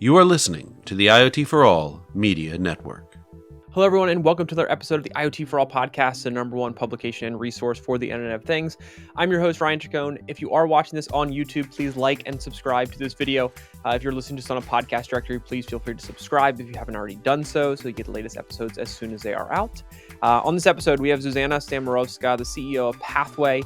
You are listening to the IoT For All Media Network. Hello, everyone, and welcome to another episode of the IoT For All Podcast, the number one publication and resource for the Internet of Things. I'm your host, Ryan Chacon. If you are watching this on YouTube, please like and subscribe to this video. If you're listening to this on a podcast directory, please feel free to subscribe if you haven't already done so you get the latest episodes as soon as they are out. On this episode, we have Zuzanna Stamirowska, the CEO of Pathway.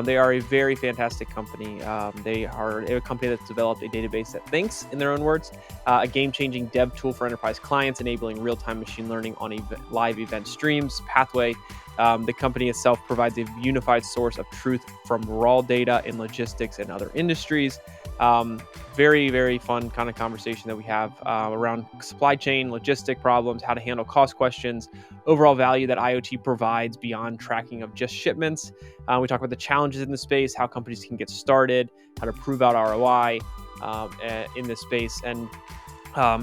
They are a very fantastic company. They are a company that's developed a database that thinks, in their own words, a game-changing dev tool for enterprise clients, enabling real-time machine learning on live event streams. Pathway, the company itself, provides a unified source of truth from raw data in logistics and other industries. Very, very fun kind of conversation that we have around supply chain, logistic problems, how to handle cost questions, overall value that IoT provides beyond tracking of just shipments. We talk about the challenges in the space, how companies can get started, how to prove out ROI in this space. And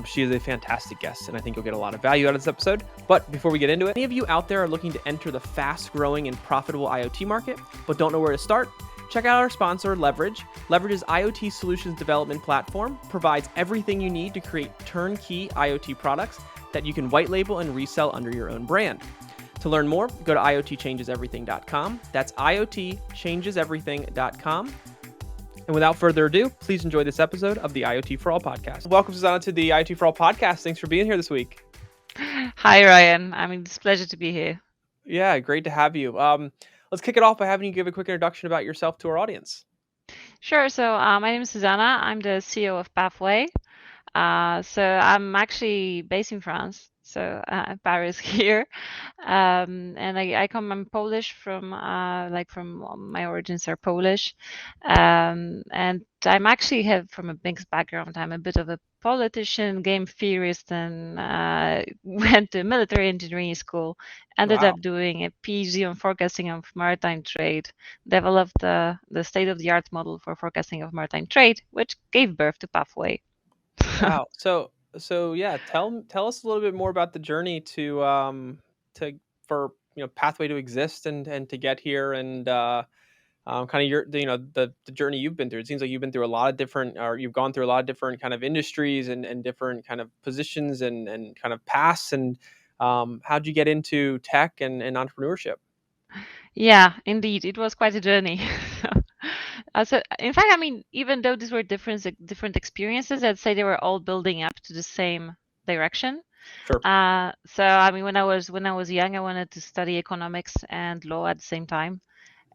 she is a fantastic guest, and I think you'll get a lot of value out of this episode. But before we get into it, any of you out there are looking to enter the fast-growing and profitable IoT market, but don't know where to start? Check out our sponsor, Leverage. Leverage's IoT solutions development platform provides everything you need to create turnkey IoT products that you can white label and resell under your own brand. To learn more, go to iotchangeseverything.com. That's iotchangeseverything.com. And without further ado, please enjoy this episode of the IoT For All Podcast. Welcome, Zuzanna, to the IoT For All Podcast. Thanks for being here this week. Hi, Ryan. It's a pleasure to be here. Yeah, great to have you. Let's kick it off by having you give a quick introduction about yourself to our audience. Sure. So my name is Zuzanna. I'm the CEO of Pathway. So I'm actually based in France, so Paris here. And I'm Polish from my origins are Polish. And I'm actually have from a mixed background. I'm a bit of a politician, game theorist, and went to military engineering school. Ended up doing a Ph.D. on forecasting of maritime trade. Developed the state-of-the-art model for forecasting of maritime trade, which gave birth to Pathway. Wow. So yeah, tell us a little bit more about the journey for Pathway to exist and to get here, and kind of the journey you've been through. It seems like you've been through a lot of different, or you've gone through a lot of different kind of industries and different kind of positions and kind of paths. And how'd you get into tech and entrepreneurship? Yeah, indeed, it was quite a journey. So, in fact, even though these were different experiences, I'd say they were all building up to the same direction. Sure. So, when I was young, I wanted to study economics and law at the same time.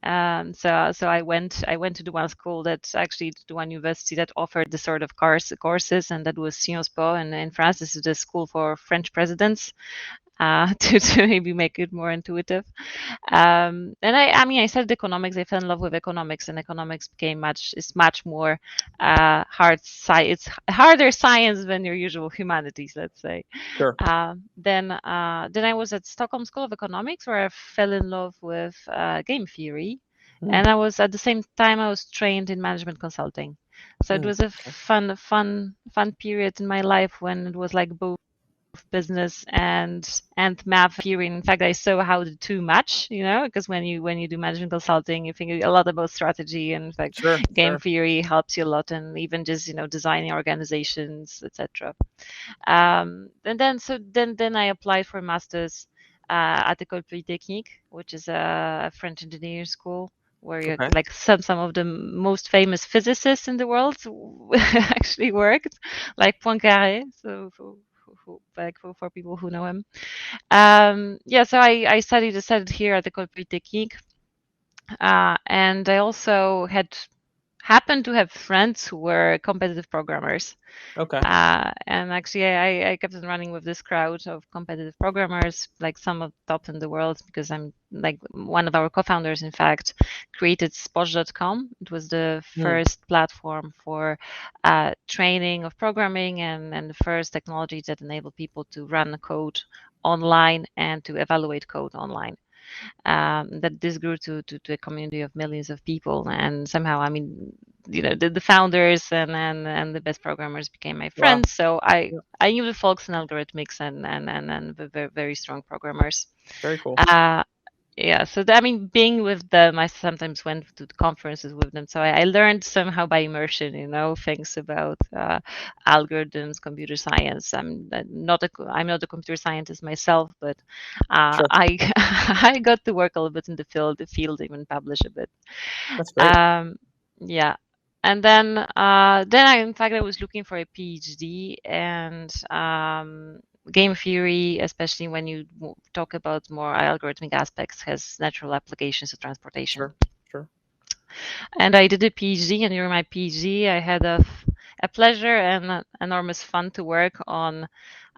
So I went to the one school the one university that offered this sort of courses, and that was Sciences Po, and in France, this is the school for French presidents. To maybe make it more intuitive. And I studied economics. I fell in love with economics, and economics became much more it's harder science than your usual humanities, let's say. Sure. Then I was at Stockholm School of Economics, where I fell in love with game theory. And I was at the same time I was trained in management consulting. So it was a fun period in my life when it was like both business and math theory. In fact, I saw how the two match, because when you do management consulting, you think a lot about strategy, and in fact, game theory helps you a lot, and even just designing organizations, etc. And then I applied for a master's at Ecole Polytechnique, which is a French engineering school, where you like some of the most famous physicists in the world actually worked, like Poincaré. So for people who know him. So I studied here at the Ecole Polytechnique, and I also happened to have friends who were competitive programmers. Okay. And actually, I kept on running with this crowd of competitive programmers, like some of the top in the world, because I'm like one of our co-founders, in fact, created Sposh.com. It was the first platform for training of programming and the first technology that enabled people to run code online and to evaluate code online. That this grew to a community of millions of people, and somehow the founders and the best programmers became my friends. Wow. So I knew the folks in algorithmics and the very, very strong programmers. Very cool. Yeah, so I mean, being with them, I sometimes went to the conferences with them. So I learned somehow by immersion, things about algorithms, computer science. I'm not a computer scientist myself, but Sure. I I got to work a little bit in the field, even publish a bit. That's great. Um, yeah. And then in fact, I was looking for a PhD, and game theory, especially when you talk about more algorithmic aspects, has natural applications to transportation. Sure. Sure. And I did a PhD, and during my PhD, I had a pleasure and enormous fun to work on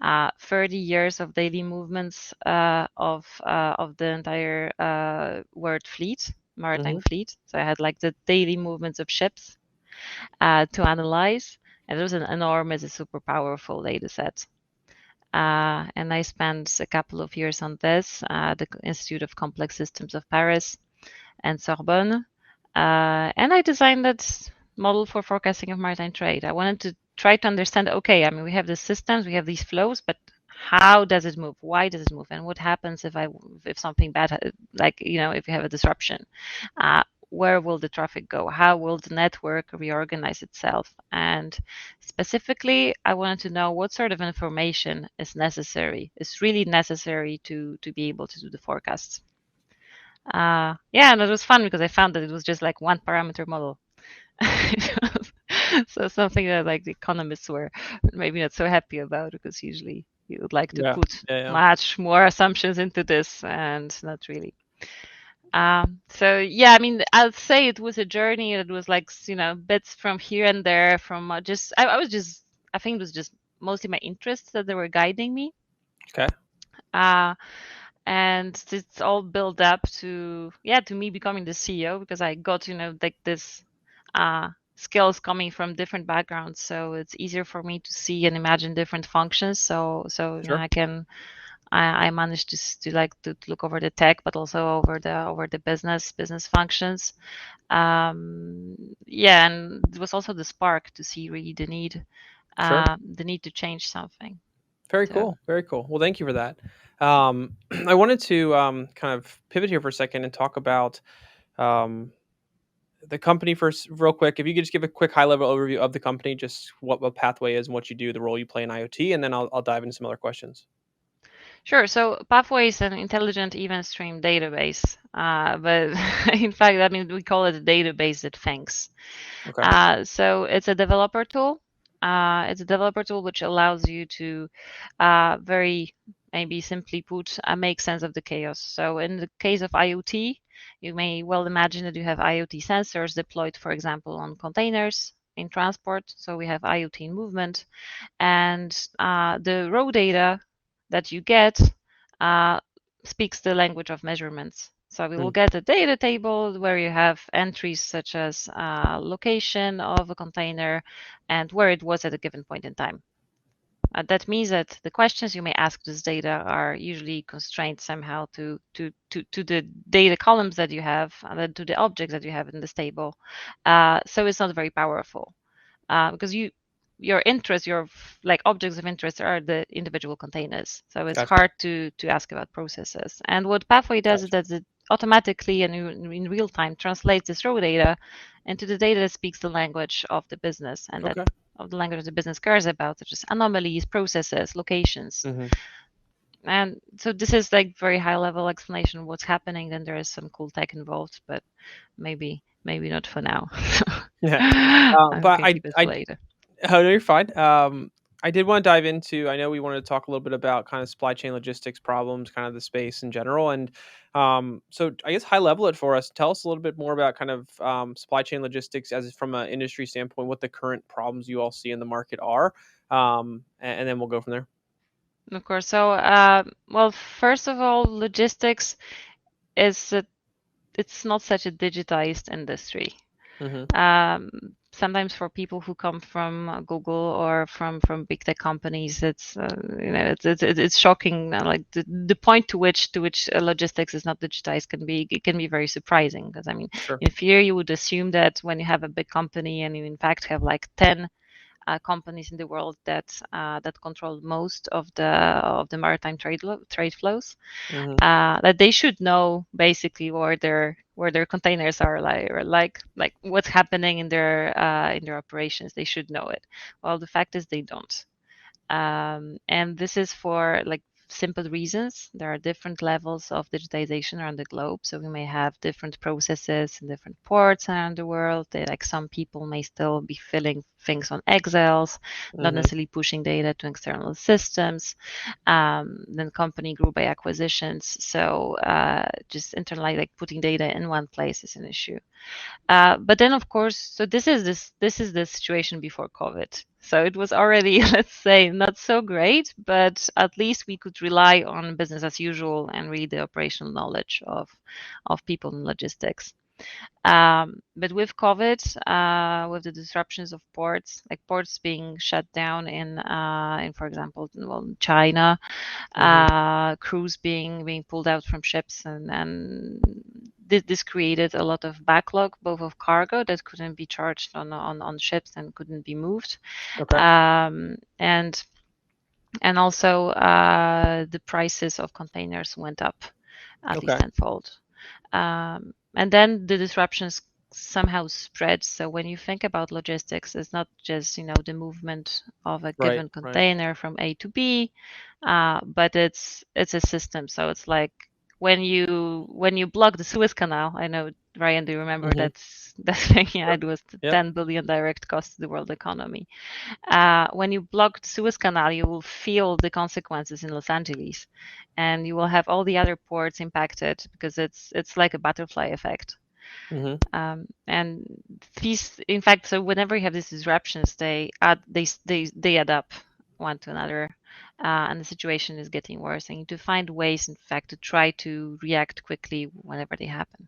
30 years of daily movements of the entire world fleet, maritime Mm-hmm. fleet. So I had like the daily movements of ships to analyze, and it was an enormous, super powerful data set. And I spent a couple of years on this at the Institute of Complex Systems of Paris and Sorbonne. And I designed that model for forecasting of maritime trade. I wanted to try to understand, okay, I mean, we have the systems, we have these flows, but how does it move? Why does it move? And what happens if something bad, like, if you have a disruption? Where will the traffic go? How will the network reorganize itself? And specifically, I wanted to know what sort of information is really necessary to be able to do the forecasts. Yeah, and it was fun because I found that it was just like one parameter model. So something that like the economists were maybe not so happy about, because usually you would like to Yeah. put Yeah. much more assumptions into this, and not really. So yeah, I mean, I'll say it was a journey. It was like, bits from here and there from I think it was just mostly my interests that they were guiding me. Okay. Uh, and it's all built up to me becoming the CEO, because I got, like this skills coming from different backgrounds, so it's easier for me to see and imagine different functions. So Sure. I managed to look over the tech, but also over the business functions. Yeah, and it was also the spark to see really Sure. the need to change something. Very So cool. Very cool. Well, thank you for that. I wanted to kind of pivot here for a second and talk about um, the company first, real quick. If you could just give a quick high level overview of the company, just what Pathway is and what you do, the role you play in IoT, and then I'll dive into some other questions. sure. So Pathway is an intelligent event stream database, but in fact, I mean, we call it a database that thinks. Okay. So it's a developer tool. It's a developer tool which allows you to very maybe simply put, make sense of the chaos. So in the case of IoT, you may well imagine that you have IoT sensors deployed, for example, on containers in transport. So we have IoT in movement, and the raw data that you get uh, speaks the language of measurements. So we will Mm. get a data table where you have entries such as location of a container and where it was at a given point in time. That means that the questions you may ask this data are usually constrained somehow to the data columns that you have, and then to the objects that you have in this table. So it's not very powerful because your interest, your like objects of interest are the individual containers. So it's Gotcha. hard to ask about processes. And what Pathway does is Gotcha. that it automatically and in real time translates this raw data into the data that speaks the language of the business, and that Okay. of the language the business cares about, such as anomalies, processes, locations. Hmm. And so this is like very high level explanation of what's happening. Then there is some cool tech involved, but maybe not for now. Yeah. We But can keep it for later. oh, no, you're fine. I did want to dive into. I know we wanted to talk a little bit about kind of supply chain logistics problems, kind of the space in general, and so I guess high level it for us. Tell us a little bit more about kind of supply chain logistics as from an industry standpoint, what the current problems you all see in the market are, and then we'll go from there. Of course. So, well, first of all, logistics is it's not such a digitized industry. Hmm. Sometimes for people who come from Google or from big tech companies, it's shocking. Like the point to which logistics is not digitized can be very surprising, because I mean, Sure. in theory, you would assume that when you have a big company and you in fact have like 10 companies in the world that control most of the maritime trade flows. That they should know basically where their containers are, like what's happening in their operations. They should know it. Well, the fact is they don't. And this is for like simple reasons. There are different levels of digitization around the globe. So we may have different processes in different ports around the world. Like some people may still be filling things on Excels, not necessarily pushing data to external systems. Then company grew by acquisitions. So just internally, like putting data in one place is an issue. But then, of course, so this is the situation before COVID. So it was already, let's say, not so great, but at least we could rely on business as usual and really the operational knowledge of people in logistics. But with COVID, with the disruptions of ports, like ports being shut down in for example, China, crews being pulled out from ships, and this created a lot of backlog, both of cargo that couldn't be charged on ships and couldn't be moved, and also the prices of containers went up at least tenfold. And then the disruptions somehow spread. So when you think about logistics, it's not just the movement of a given container from A to B, but it's a system. So it's like when you block the Suez Canal. I know, Ryan, do you remember that thing? Yeah, it was 10 billion direct cost to the world economy. When you block the Suez Canal, you will feel the consequences in Los Angeles, and you will have all the other ports impacted because it's like a butterfly effect. And these, in fact, so whenever you have these disruptions, they add up one to another, and the situation is getting worse. And you need to find ways, in fact, to try to react quickly whenever they happen.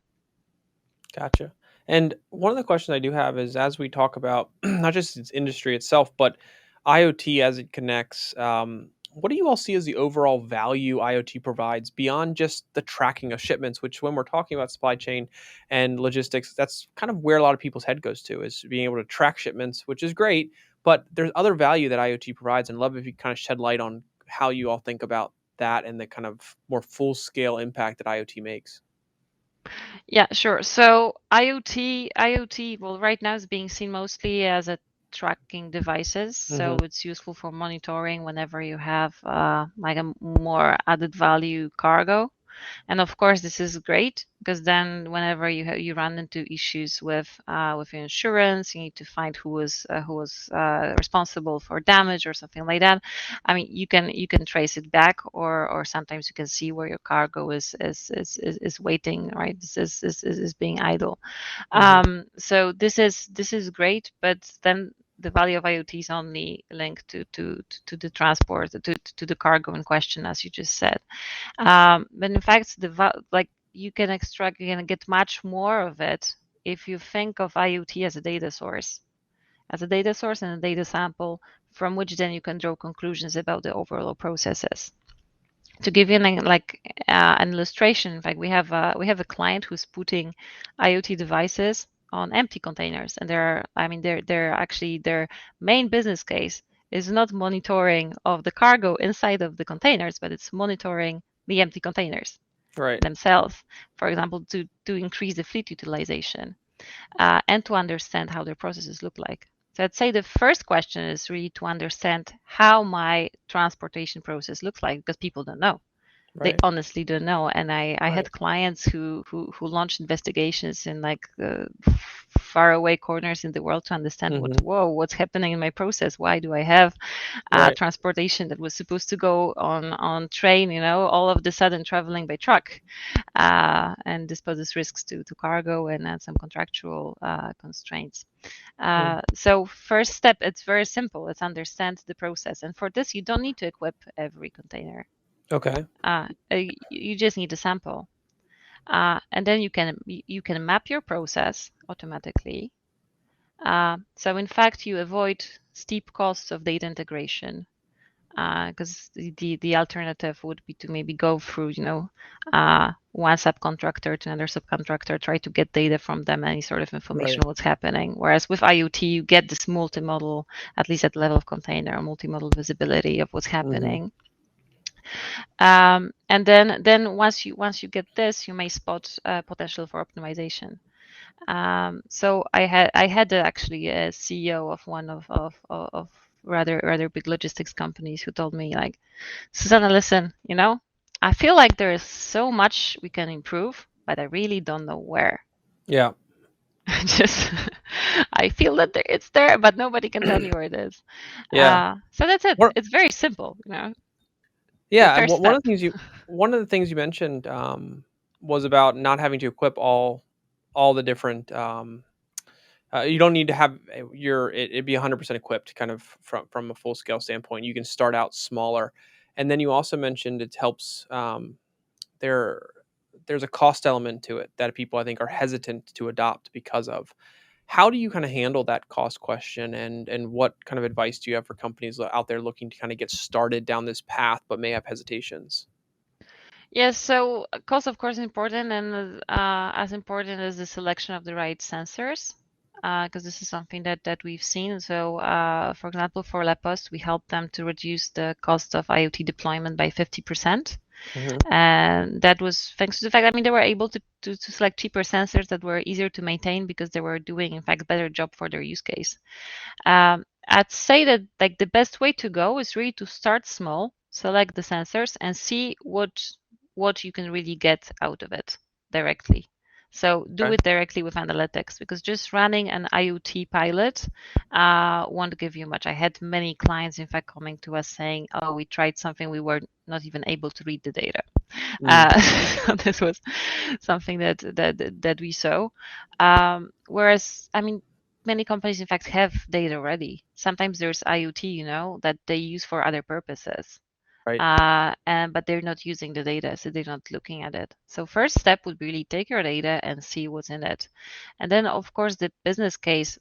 Gotcha. And one of the questions I do have is, as we talk about not just its industry itself, but IoT as it connects, what do you all see as the overall value IoT provides beyond just the tracking of shipments, which when we're talking about supply chain and logistics, that's kind of where a lot of people's head goes to, is being able to track shipments, which is great, but there's other value that IoT provides. And love if you kind of shed light on how you all think about that and the kind of more full-scale impact that IoT makes. Yeah, sure. So IoT, well, right now is being seen mostly as a tracking devices. So it's useful for monitoring whenever you have like a more added value cargo. And of course, this is great because then whenever you run into issues with your insurance, you need to find who was responsible for damage or something like that. I mean, you can trace it back, or sometimes you can see where your cargo is waiting, right? This is being idle. So this is great, but then the value of IoT is only linked to the transport, to the cargo in question, as you just said. But in fact, you can get much more of it if you think of IoT as a data source, and a data sample from which then you can draw conclusions about the overall processes. To give you an illustration, in fact, we have a client who's putting IoT devices on empty containers, and they're actually, their main business case is not monitoring of the cargo inside of the containers, but it's monitoring the empty containers themselves, for example, to increase the fleet utilization, and to understand how their processes look like. So I'd say the first question is really to understand how my transportation process looks like, because people don't know. They honestly don't know. And I had clients who launched investigations in like far away corners in the world to understand what's happening in my process. Why do I have transportation that was supposed to go on train, all of the sudden traveling by truck? And this poses risks to cargo and some contractual constraints. So first step, it's very simple. It's understand the process. And for this, you don't need to equip every container. Okay. You just need a sample, and then you can map your process automatically. So in fact, you avoid steep costs of data integration. because the alternative would be to maybe go through, one subcontractor to another subcontractor, try to get data from them, any sort of information Right. what's happening. Whereas with IoT, you get this multimodal, at least at the level of container, multimodal visibility of what's happening. And then once you get this, you may spot potential for optimization. So I had actually a CEO of one of rather big logistics companies who told me, like, Zuzanna, listen, I feel like there is so much we can improve, but I really don't know where. Yeah. Just I feel that it's there, but nobody can tell me where it is. Yeah. So that's it. What? It's very simple, the Yeah. first One step. of the things you mentioned was about not having to equip all the different. You don't need to have it be 100% equipped, kind of from a full scale standpoint. You can start out smaller, and then you also mentioned it helps. There, there's a cost element to it that people, I think, are hesitant to adopt because of. How do you kind of handle that cost question, and what kind of advice do you have for companies out there looking to kind of get started down this path but may have hesitations? Yes, so cost, of course, important, and as important as the selection of the right sensors, because this is something that we've seen. So, for example, for La Poste, we helped them to reduce the cost of IoT deployment by 50%. And that was thanks to the fact, I mean, they were able to select cheaper sensors that were easier to maintain because they were doing, in fact, better job for their use case. I'd say that, like, the best way to go is really to start small, select the sensors, and see what you can really get out of it directly. So do Okay. it directly with analytics, because just running an IoT pilot won't give you much. I had many clients, in fact, coming to us saying, "Oh, we tried something, we were not even able to read the data." So this was something that we saw. Whereas, I mean, many companies, in fact, have data already. Sometimes there's IoT, that they use for other purposes. Right. But they're not using the data, so they're not looking at it. So first step would be really take your data and see what's in it. And then, of course, the business case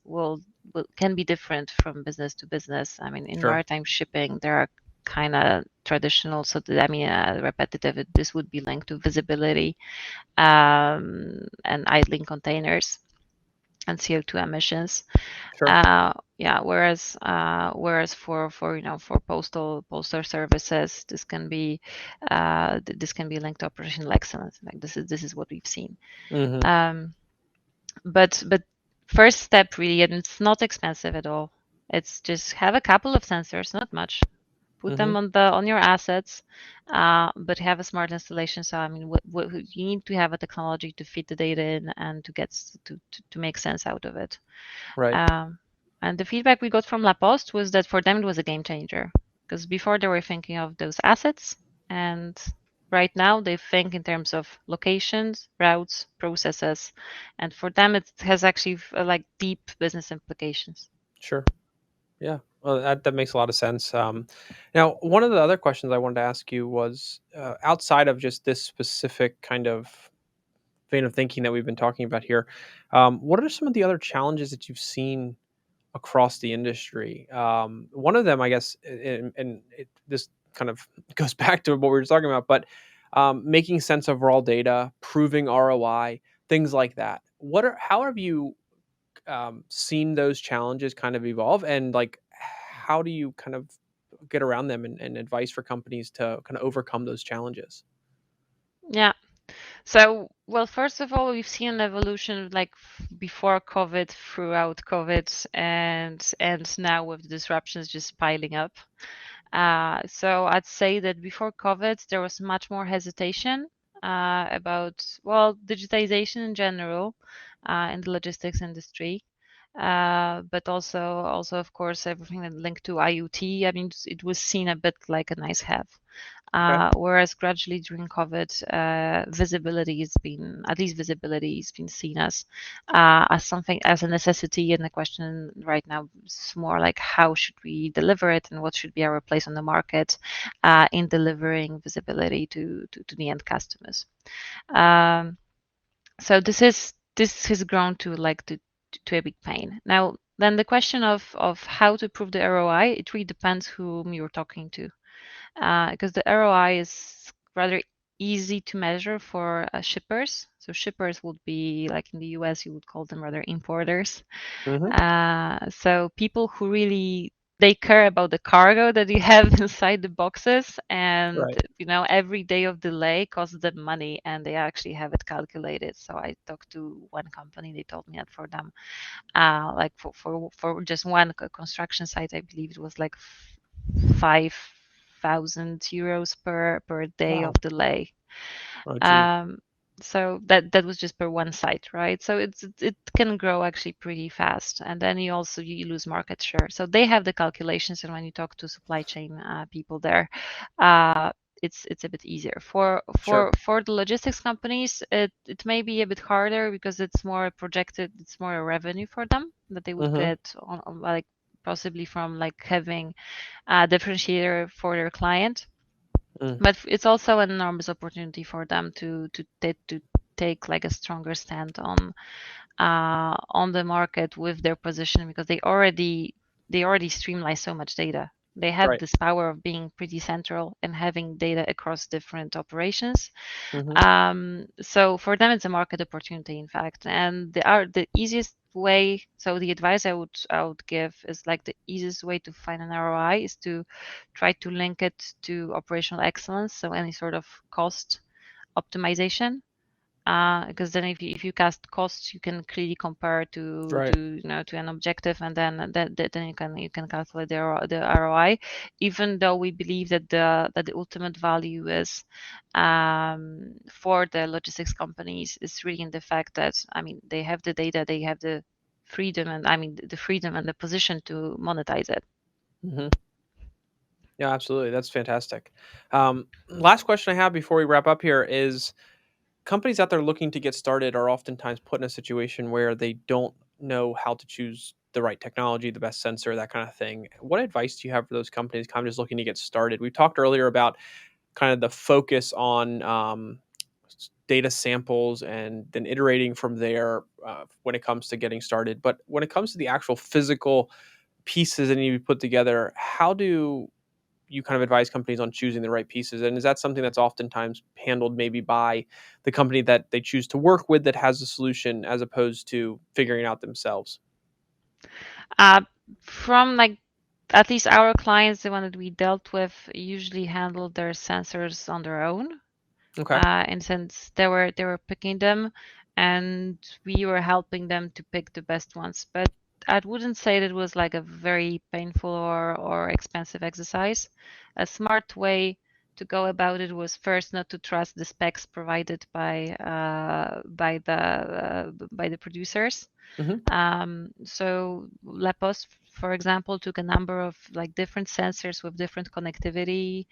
can be different from business to business. I mean, in Sure. maritime shipping, there are kind of traditional, so repetitive. This would be linked to visibility and idling containers and CO2 emissions. Sure. Whereas for postal services, this can be linked to operational excellence. Like, this is what we've seen. Mm-hmm. But first step, really, and it's not expensive at all. It's just have a couple of sensors, not much. Put them on your assets, but have a smart installation. So, I mean, what you need to have a technology to feed the data in and to get to make sense out of it. Right. And the feedback we got from La Poste was that for them it was a game changer, because before they were thinking of those assets, and right now they think in terms of locations, routes, processes, and for them it has actually like deep business implications. Sure. Yeah. Well, that makes a lot of sense. Now, one of the other questions I wanted to ask you was, outside of just this specific kind of vein of thinking that we've been talking about here, what are some of the other challenges that you've seen across the industry? One of them, I guess, this kind of goes back to what we were talking about, but making sense of raw data, proving ROI, things like that. How have you seen those challenges kind of evolve, and like how do you kind of get around them, and advice for companies to kind of overcome those challenges? Yeah. So, well, first of all, we've seen an evolution, like before COVID, throughout COVID, and now with the disruptions just piling up. So I'd say that before COVID, there was much more hesitation about, well, digitization in general in the logistics industry. But also, of course, everything that linked to IoT. I mean, it was seen a bit like a nice have. Okay. Whereas gradually during COVID, visibility has been seen as something, as a necessity, and the question right now is more like how should we deliver it, and what should be our place on the market in delivering visibility to the end customers. So this has grown to a big pain. Now, then the question of how to prove the ROI, it really depends whom you're talking to. because the ROI is rather easy to measure for shippers. So shippers would be like in the US, you would call them rather importers. So people who really they care about the cargo that you have inside the boxes, and every day of delay costs them money, and they actually have it calculated. So I talked to one company, they told me that for them, like for just one construction site, I believe it was like 5,000 euros per day of delay. So that was just per one site, right? So it can grow actually pretty fast, and then you lose market share. So they have the calculations, and when you talk to supply chain people there, it's a bit easier. For the logistics companies, it may be a bit harder because it's more projected, it's more a revenue for them that they would get on like possibly from like having a differentiator for their client. But it's also an enormous opportunity for them to take like a stronger stand on the market with their position, because they already streamline so much data. They have this power of being pretty central and having data across different operations. So for them, it's a market opportunity, in fact. And the easiest way, so the advice I would give is like the easiest way to find an ROI is to try to link it to operational excellence. So any sort of cost optimization. Because then if you cast costs, you can clearly compare to an objective, and then you can calculate the ROI. Even though we believe that the ultimate value is for the logistics companies is really in the fact that they have the data, they have the freedom, and the freedom and the position to monetize it. Yeah, absolutely. That's fantastic. Last question I have before we wrap up here is, companies out there looking to get started are oftentimes put in a situation where they don't know how to choose the right technology, the best sensor, that kind of thing. What advice do you have for those companies kind of just looking to get started? We talked earlier about kind of the focus on data samples and then iterating from there when it comes to getting started. But when it comes to the actual physical pieces that need to be put together, how do you kind of advise companies on choosing the right pieces? And is that something that's oftentimes handled maybe by the company that they choose to work with that has a solution, as opposed to figuring it out themselves? From like at least our clients, the one that we dealt with, usually handled their sensors on their own. Okay. And since they were picking them, and we were helping them to pick the best ones. But I wouldn't say that it was like a very painful or expensive exercise. A smart way to go about it was first not to trust the specs provided by the producers. So Lepos, for example, took a number of like different sensors with different connectivity,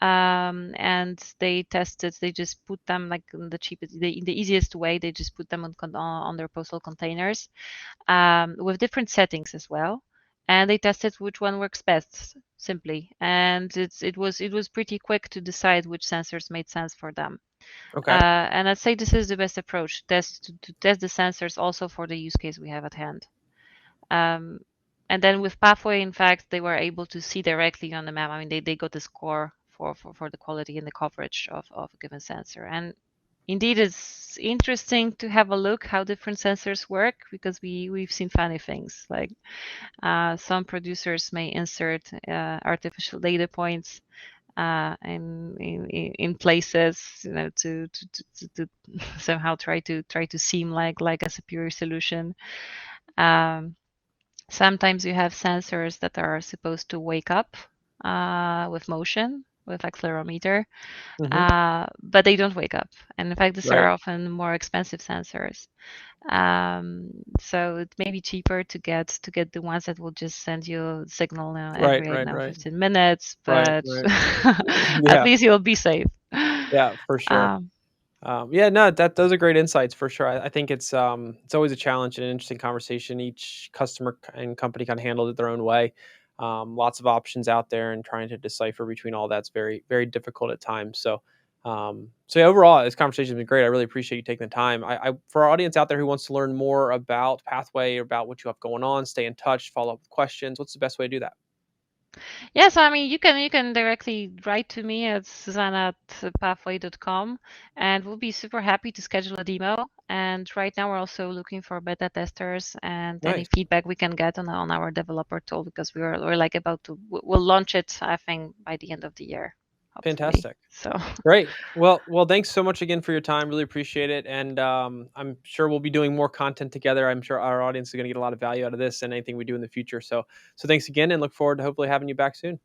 and they tested. They just put them like in the cheapest, in the easiest way. They just put them on their postal containers, with different settings as well, and they tested which one works best, simply. And it was pretty quick to decide which sensors made sense for them. Okay. And I'd say this is the best approach, to test the sensors also for the use case we have at hand. And then with Pathway, in fact, they were able to see directly on the map. They got the score for the quality and the coverage of a given sensor. And indeed, it's interesting to have a look how different sensors work, because we've seen funny things. Like some producers may insert artificial data points in places, to somehow try to seem like a superior solution. Sometimes you have sensors that are supposed to wake up with motion, with accelerometer, but they don't wake up. And in fact, these are often more expensive sensors. So it may be cheaper to get the ones that will just send you a signal every 15 minutes, but at least you'll be safe. Yeah, for sure. Yeah, no, those are great insights for sure. I think it's always a challenge and an interesting conversation. Each customer and company kind of handled it their own way. Lots of options out there, and trying to decipher between all that's very, very difficult at times. So yeah, overall, this conversation has been great. I really appreciate you taking the time. For our audience out there who wants to learn more about Pathway, about what you have going on, stay in touch, follow up with questions, what's the best way to do that? Yeah, so I mean, you can directly write to me at Zuzanna@pathway.com, and we'll be super happy to schedule a demo. And right now, we're also looking for beta testers and any Nice. feedback we can get on our developer tool, because we're like about to we'll launch it, I think, by the end of the year, hopefully. Fantastic. So Great. Well, thanks so much again for your time. Really appreciate it. And I'm sure we'll be doing more content together. I'm sure our audience is going to get a lot of value out of this and anything we do in the future. So thanks again, and look forward to hopefully having you back soon.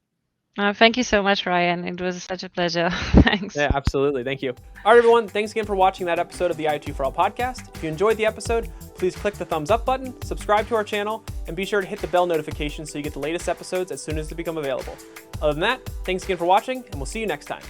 thank you so much, Ryan. It was such a pleasure. Thanks. Yeah, absolutely. Thank you. All right, everyone. Thanks again for watching that episode of the IoT For All podcast. If you enjoyed the episode, please click the thumbs up button, subscribe to our channel, and be sure to hit the bell notification so you get the latest episodes as soon as they become available. Other than that, thanks again for watching, and we'll see you next time.